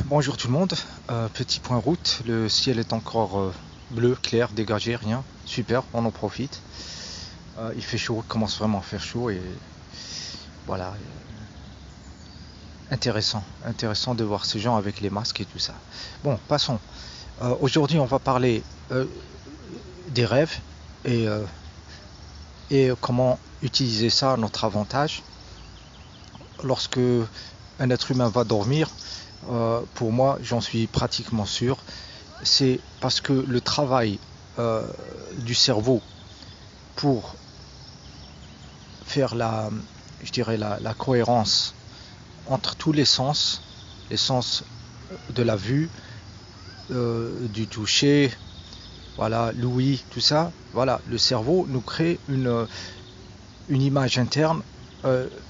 Bonjour tout le monde. Petit point route, le ciel est encore bleu, clair, dégagé, rien. Super, on en profite. Il fait chaud, il commence vraiment à faire chaud et voilà. Intéressant de voir ces gens avec les masques et tout ça. Bon, passons. Aujourd'hui, on va parler des rêves et, euh, et comment utiliser ça à notre avantage. Lorsque un être humain va dormir, pour moi, j'en suis pratiquement sûr, c'est parce que le travail du cerveau pour faire je dirais la cohérence entre tous les sens de la vue, du toucher, voilà, l'ouïe, tout ça, voilà, le cerveau nous crée une image interne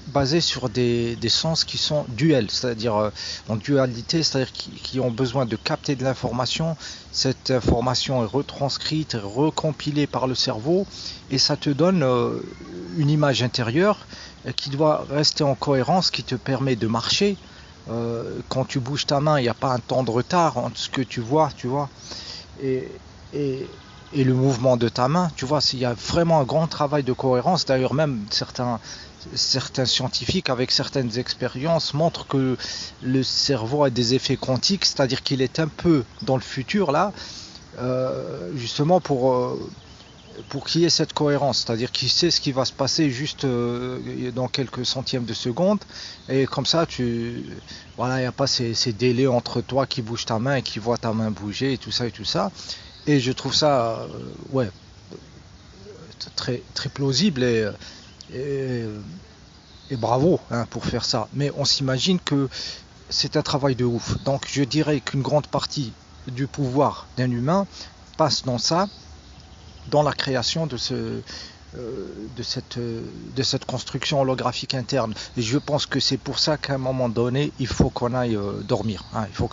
basée sur des sens qui sont duels, c'est-à-dire en dualité, c'est-à-dire qui ont besoin de capter de l'information. Cette information est retranscrite, recompilée par le cerveau, et ça te donne une image intérieure qui doit rester en cohérence, qui te permet de marcher. Quand tu bouges ta main, il n'y a pas un temps de retard entre ce que tu vois, et, et, et le mouvement de ta main, tu vois, il y a vraiment un grand travail de cohérence. D'ailleurs, même certains scientifiques avec certaines expériences montrent que le cerveau a des effets quantiques, c'est-à-dire qu'il est un peu dans le futur là, justement pour qu'il y ait cette cohérence, c'est-à-dire qu'il sait ce qui va se passer juste dans quelques centièmes de seconde, et comme ça, voilà, il n'y a pas ces délais entre toi qui bouge ta main et qui voit ta main bouger et tout ça et tout ça. Et je trouve ça, ouais, très plausible et, et bravo hein, pour faire ça. Mais on s'imagine que c'est un travail de ouf. Donc je dirais qu'une grande partie du pouvoir d'un humain passe dans ça, dans la création de cette construction holographique interne. Et je pense que c'est pour ça qu'à un moment donné, il faut qu'on aille dormir. Hein. Il faut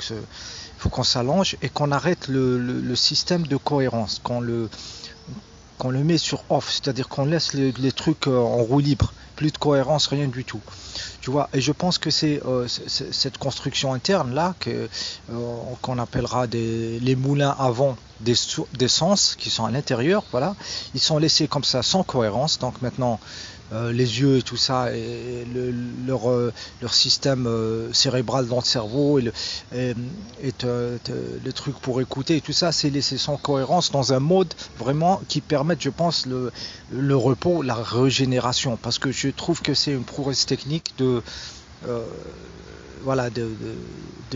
qu'on s'allonge et qu'on arrête le système de cohérence, qu'on le met sur off, c'est-à-dire qu'on laisse les trucs en roue libre, plus de cohérence, rien du tout. Tu vois, et je pense que c'est cette construction interne là qu'on appellera les moulins à vent des sens qui sont à l'intérieur, voilà, ils sont laissés comme ça sans cohérence. Donc maintenant les yeux et tout ça et leur système cérébral dans le cerveau le truc pour écouter et tout ça, c'est laissé sans cohérence dans un mode vraiment qui permette, je pense, le repos, la régénération, parce que je trouve que c'est une prouesse technique euh, voilà, de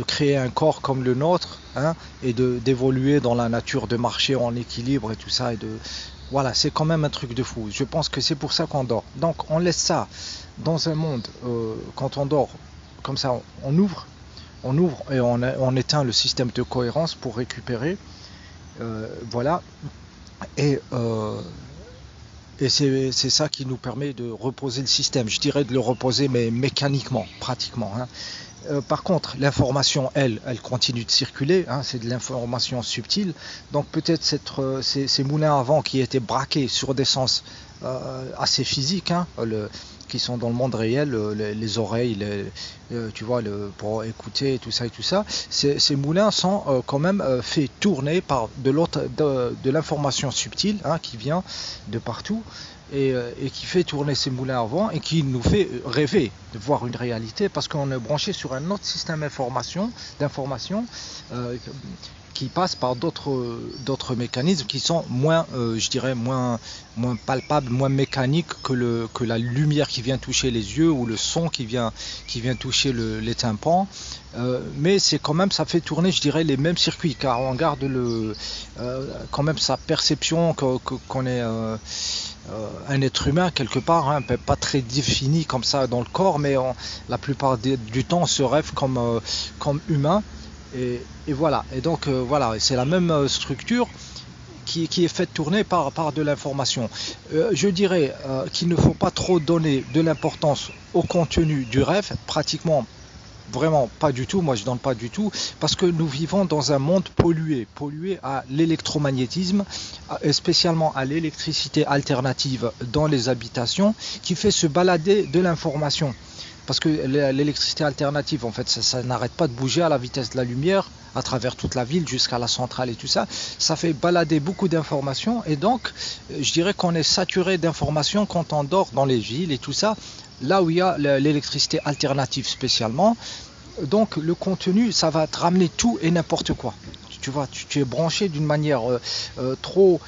créer un corps comme le nôtre, hein, et d'évoluer dans la nature, de marcher en équilibre et tout ça, voilà, c'est quand même un truc de fou. Je pense que c'est pour ça qu'on dort. Donc on laisse ça dans un monde, quand on dort, comme ça, on ouvre et on éteint le système de cohérence pour récupérer, voilà, et c'est ça qui nous permet de reposer le système. Je dirais de le reposer, mais mécaniquement, pratiquement. Hein. Par contre, l'information, elle continue de circuler. Hein, c'est de l'information subtile. Donc peut-être ces moulins à vent qui étaient braqués sur des sens assez physiques, hein, qui sont dans le monde réel, les oreilles, tu vois, pour écouter et tout ça, ces moulins sont quand même faits tourner par de l'information subtile, hein, qui vient de partout et qui fait tourner ces moulins à vent et qui nous fait rêver de voir une réalité parce qu'on est branché sur un autre système d'information euh, qui passe par d'autres mécanismes qui sont moins, je dirais, moins palpables, moins mécaniques que la lumière qui vient toucher les yeux ou le son qui vient toucher les tympans. Mais c'est quand même, ça fait tourner, je dirais, les mêmes circuits, car on garde quand même sa perception qu'on est un être humain quelque part, hein, pas très défini comme ça dans le corps, mais la plupart du temps on se rêve comme humain. Et voilà, et donc voilà, c'est la même structure qui est faite tourner par de l'information. Je dirais qu'il ne faut pas trop donner de l'importance au contenu du rêve, pratiquement vraiment pas du tout, moi je donne pas du tout, parce que nous vivons dans un monde pollué à l'électromagnétisme, et spécialement à l'électricité alternative dans les habitations, qui fait se balader de l'information. parce que l'électricité alternative, en fait, ça n'arrête pas de bouger à la vitesse de la lumière, à travers toute la ville jusqu'à la centrale et tout ça. Ça fait balader beaucoup d'informations, et donc, je dirais qu'on est saturé d'informations quand on dort dans les villes et tout ça, là où il y a l'électricité alternative spécialement. Donc le contenu, ça va te ramener tout et n'importe quoi. Tu vois, tu es branché d'une manière trop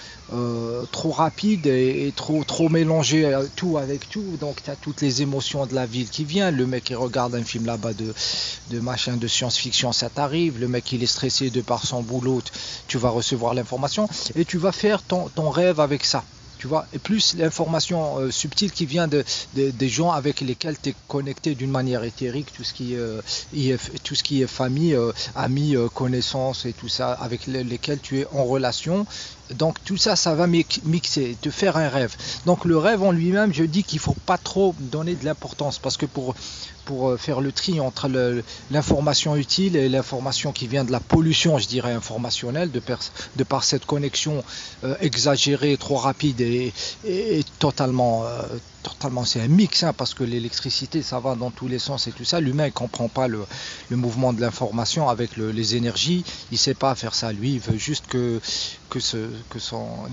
rapide et trop mélangé tout avec tout. Donc tu as toutes les émotions de la ville qui viennent. Le mec qui regarde un film là-bas de machin de science-fiction, ça t'arrive. Le mec il est stressé de par son boulot, tu vas recevoir l'information et tu vas faire ton rêve avec ça. Tu vois, et plus l'information subtile qui vient des gens avec lesquels tu es connecté d'une manière éthérique, tout ce qui est famille, amis, connaissances et tout ça, avec lesquels tu es en relation. Donc tout ça, ça va mixer, te faire un rêve. Donc le rêve en lui-même, je dis qu'il ne faut pas trop donner de l'importance, parce que pour faire le tri entre l'information utile et l'information qui vient de la pollution, je dirais, informationnelle, de par cette connexion exagérée, trop rapide et totalement, c'est un mix, hein, parce que l'électricité, ça va dans tous les sens et tout ça. L'humain ne comprend pas le mouvement de l'information avec les énergies, il ne sait pas faire ça. Lui, il veut juste que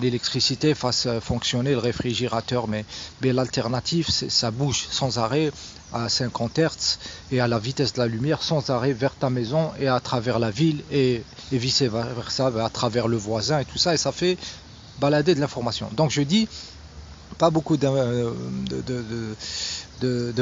l'électricité fasse fonctionner le réfrigérateur, mais l'alternative, ça bouge sans arrêt à 50 Hz et à la vitesse de la lumière sans arrêt vers ta maison et à travers la ville et vice versa, à travers le voisin et tout ça, et ça fait balader de l'information. Donc je dis pas beaucoup de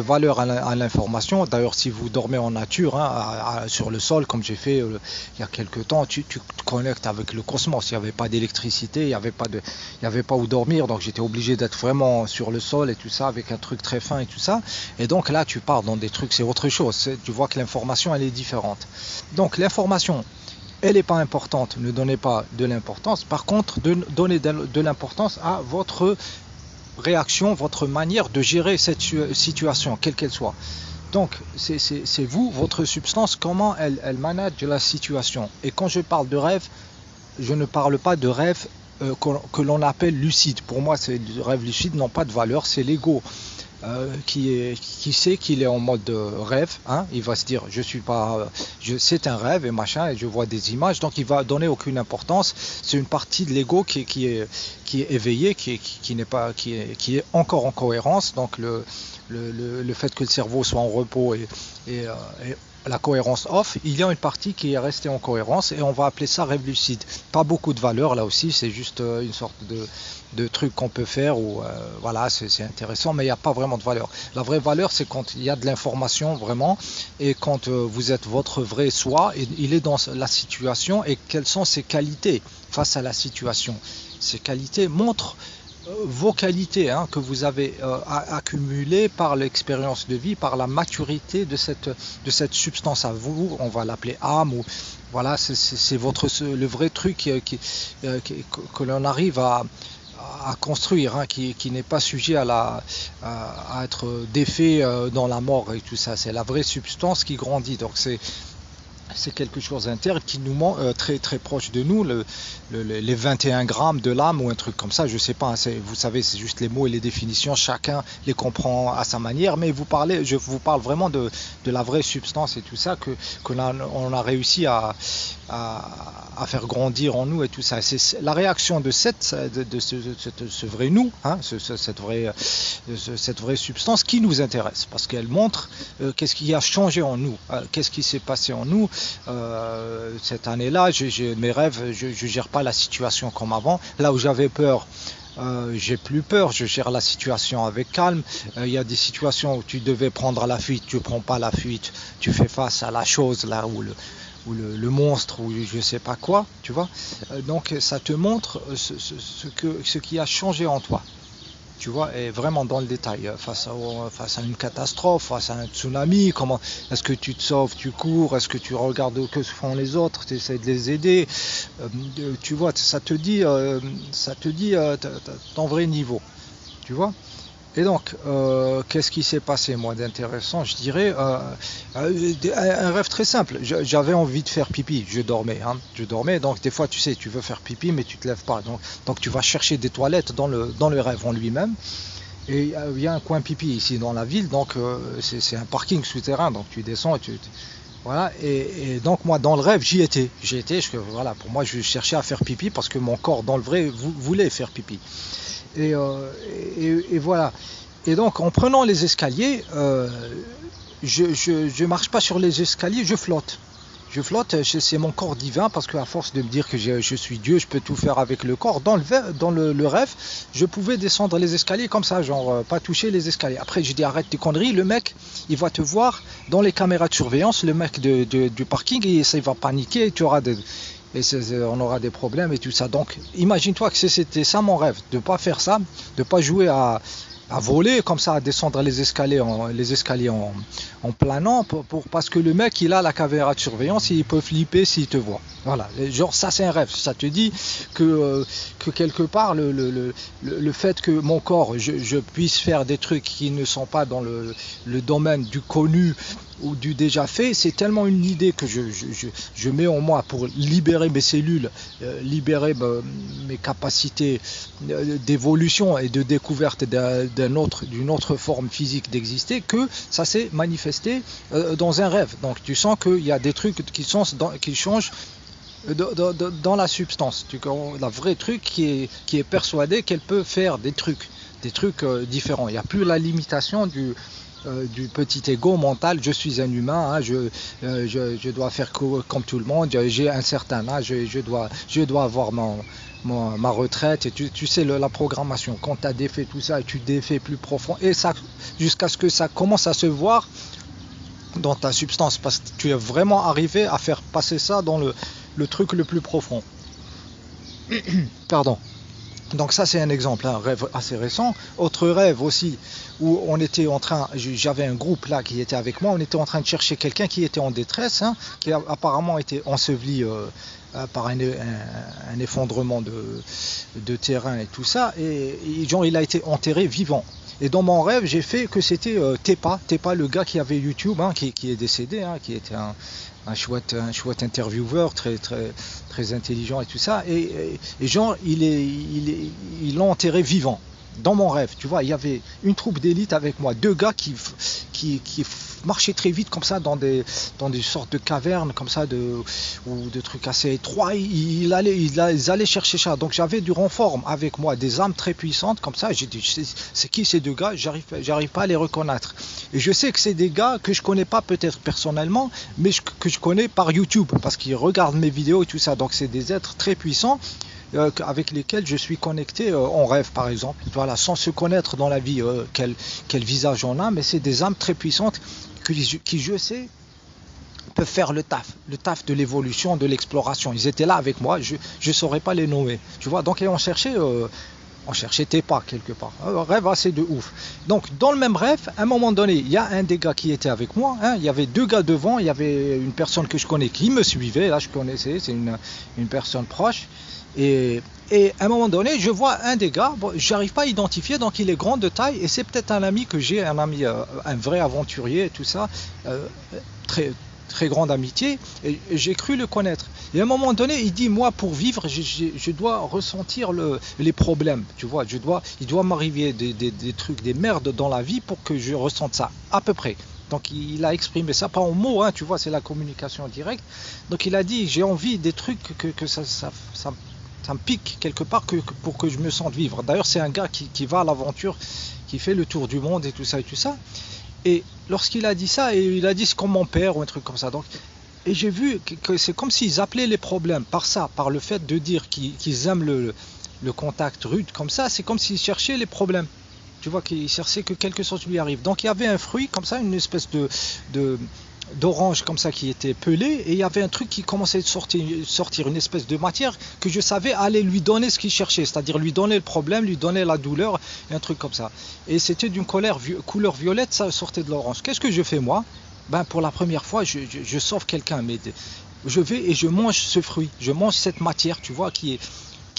valeur à l'information. D'ailleurs, si vous dormez en nature, hein, sur le sol, comme j'ai fait il y a quelques temps, tu te connectes avec le cosmos. Il n'y avait pas d'électricité, il n'y avait pas où dormir, donc j'étais obligé d'être vraiment sur le sol et tout ça, avec un truc très fin et tout ça. Et donc là, tu pars dans des trucs, c'est autre chose. Tu vois que l'information, elle est différente. Donc l'information, elle n'est pas importante, ne donnez pas de l'importance. Par contre, donnez de l'importance à votre réaction, votre manière de gérer cette situation, quelle qu'elle soit. Donc, c'est vous, votre substance, comment elle manage la situation. Et quand je parle de rêve, je ne parle pas de rêve que l'on appelle lucide. Pour moi, ces rêves lucides n'ont pas de valeur, c'est l'ego qui sait qu'il est en mode rêve, hein, il va se dire c'est un rêve et machin, et je vois des images, donc il va donner aucune importance. C'est une partie de l'ego qui est éveillée, qui est encore en cohérence. Donc le fait que le cerveau soit en repos et la cohérence off, il y a une partie qui est restée en cohérence et on va appeler ça rêve lucide. Pas beaucoup de valeur là aussi, c'est juste une sorte de truc qu'on peut faire où voilà, c'est intéressant, mais il n'y a pas vraiment de valeur. La vraie valeur, c'est quand il y a de l'information vraiment, et quand vous êtes votre vrai soi, et il est dans la situation, et quelles sont ses qualités face à la situation. Ces qualités montrent vos qualités, hein, que vous avez accumulées par l'expérience de vie, par la maturité de cette substance à vous, on va l'appeler âme, ou voilà, c'est le vrai truc que l'on arrive à construire, hein, qui n'est pas sujet à être défait dans la mort et tout ça. C'est la vraie substance qui grandit. Donc c'est quelque chose d'interne qui nous ment, très très proche de nous, les 21 grammes de l'âme ou un truc comme ça, je sais pas, hein, vous savez, c'est juste les mots et les définitions, chacun les comprend à sa manière, mais je vous parle vraiment de la vraie substance et tout ça qu'on a réussi à faire grandir en nous et tout ça. C'est la réaction de ce vrai nous, hein, cette vraie substance qui nous intéresse, parce qu'elle montre qu'est-ce qui a changé en nous, qu'est-ce qui s'est passé en nous cette année-là. Mes rêves, je gère pas la situation comme avant. Là où j'avais peur, j'ai plus peur, je gère la situation avec calme. Il y a des situations où tu devais prendre la fuite, tu prends pas la fuite, tu fais face à la chose là où le monstre, ou je sais pas quoi, tu vois. Donc ça te montre ce qui a changé en toi, tu vois, et vraiment dans le détail, face à une catastrophe, face à un tsunami, comment est-ce que tu te sauves, tu cours, est-ce que tu regardes que font les autres, tu essaies de les aider, tu vois, ça te dit ton vrai niveau, tu vois. Et donc, qu'est-ce qui s'est passé, moi, d'intéressant, je dirais, un rêve très simple. J'avais envie de faire pipi, je dormais, donc des fois, tu sais, tu veux faire pipi, mais tu te lèves pas, donc tu vas chercher des toilettes dans le rêve en lui-même, Et il y a un coin pipi ici dans la ville, donc c'est un parking souterrain, donc tu descends, voilà. Et donc moi dans le rêve j'y étais, voilà, pour moi je cherchais à faire pipi parce que mon corps dans le vrai voulait faire pipi. Et, euh, et voilà. Et donc en prenant les escaliers, je marche pas sur les escaliers, je flotte. Je flotte, c'est mon corps divin parce qu'à force de me dire que je suis Dieu, je peux tout faire avec le corps. Dans le rêve, je pouvais descendre les escaliers comme ça, genre pas toucher les escaliers. Après, j'ai dit arrête tes conneries, le mec, il va te voir dans les caméras de surveillance, le mec du parking, et ça, il va paniquer, on aura des problèmes et tout ça. Donc, imagine-toi que c'était ça mon rêve, de ne pas faire ça, de ne pas jouer à voler comme ça, à descendre les escaliers en planant, parce que le mec il a la caméra de surveillance et il peut flipper s'il te voit. Voilà, genre ça c'est un rêve. Ça te dit que quelque part le fait que mon corps, je puisse faire des trucs qui ne sont pas dans le domaine du connu ou du déjà fait, c'est tellement une idée que je mets en moi pour libérer mes cellules, libérer mes capacités d'évolution et de découverte d'une autre forme physique d'exister, que ça s'est manifesté dans un rêve. Donc tu sens qu'il y a des trucs qui changent dans la substance. La vraie truc qui est persuadée qu'elle peut faire des trucs différents. Il n'y a plus la limitation du petit ego mental, je suis un humain, hein, je dois faire comme tout le monde, j'ai un certain âge, je dois avoir ma retraite, et tu sais la programmation, quand tu as défait tout ça et tu défais plus profond, et ça jusqu'à ce que ça commence à se voir dans ta substance, parce que tu es vraiment arrivé à faire passer ça dans le truc le plus profond. Pardon. Donc ça c'est un exemple, un rêve assez récent. Autre rêve aussi où j'avais un groupe là qui était avec moi, on était en train de chercher quelqu'un qui était en détresse, hein, qui a apparemment été enseveli par un effondrement de terrain et tout ça, et genre il a été enterré vivant. Et dans mon rêve, j'ai fait que c'était Tepa, le gars qui avait YouTube, hein, qui est décédé, hein, qui était un chouette intervieweur, très, très, très intelligent et tout ça. Et genre, ils l'ont enterré vivant. Dans mon rêve, tu vois, il y avait une troupe d'élite avec moi, deux gars qui marchaient très vite comme ça dans des sortes de cavernes comme ça, ou de trucs assez étroits. Ils allaient chercher ça. Donc j'avais du renfort avec moi, des armes très puissantes comme ça. J'ai dit, c'est qui ces deux gars? J'arrive pas à les reconnaître. Et je sais que c'est des gars que je connais pas peut-être personnellement, mais que je connais par YouTube parce qu'ils regardent mes vidéos et tout ça. Donc c'est des êtres très puissants avec lesquels je suis connecté en rêve par exemple, voilà, sans se connaître dans la vie quel visage on a, mais c'est des âmes très puissantes qui je sais peuvent faire le taf de l'évolution, de l'exploration. Ils étaient là avec moi, je ne saurais pas les nommer, tu vois. Donc on cherchait tes pas quelque part. Un rêve assez de ouf. Donc dans le même rêve, à un moment donné, il y a un des gars qui était avec moi, hein, il y avait deux gars devant, il y avait une personne que je connais qui me suivait, là je connaissais, c'est une personne proche. Et à un moment donné, je vois un des gars, bon, j'arrive pas à identifier, donc il est grand de taille, et c'est peut-être un ami que j'ai, un vrai aventurier et tout ça, très, très grande amitié, et j'ai cru le connaître. Et à un moment donné, il dit, moi pour vivre, je dois ressentir les problèmes, tu vois, il doit m'arriver des trucs, des merdes dans la vie pour que je ressente ça, à peu près. Donc il a exprimé ça, pas en mots, hein, tu vois, c'est la communication directe. Donc il a dit, j'ai envie des trucs que ça me pique quelque part pour que je me sente vivre. D'ailleurs, c'est un gars qui va à l'aventure, qui fait le tour du monde et tout ça et tout ça. Et lorsqu'il a dit ça, et il a dit c'est comme mon père ou un truc comme ça. Donc, et j'ai vu que c'est comme s'ils appelaient les problèmes par ça, par le fait de dire qu'ils aiment le contact rude comme ça, c'est comme s'ils cherchaient les problèmes. Tu vois, qu'ils cherchaient que quelque chose lui arrive. Donc il y avait un fruit comme ça, une espèce d'orange comme ça qui était pelé, et il y avait un truc qui commençait à sortir une espèce de matière que je savais allait lui donner ce qu'il cherchait, c'est-à-dire lui donner le problème, lui donner la douleur, et un truc comme ça. Et c'était d'une couleur violette, ça sortait de l'orange. Qu'est-ce que je fais moi? Ben pour la première fois, je sauve quelqu'un, mais je vais et je mange ce fruit, je mange cette matière, tu vois, qui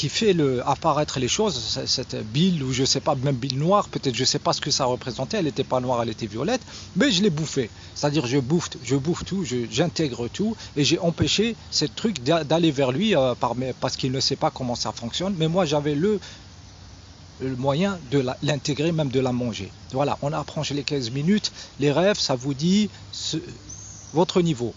fait apparaître les choses, cette bile, ou je sais pas, même bile noire, peut-être, je sais pas ce que ça représentait, elle n'était pas noire, elle était violette, mais je l'ai bouffée, c'est-à-dire je bouffe tout, j'intègre tout, et j'ai empêché ce truc d'aller vers lui parce qu'il ne sait pas comment ça fonctionne, mais moi j'avais le moyen de l'intégrer, même de la manger. Voilà, on apprend chez les 15 minutes. Les rêves, ça vous dit votre niveau.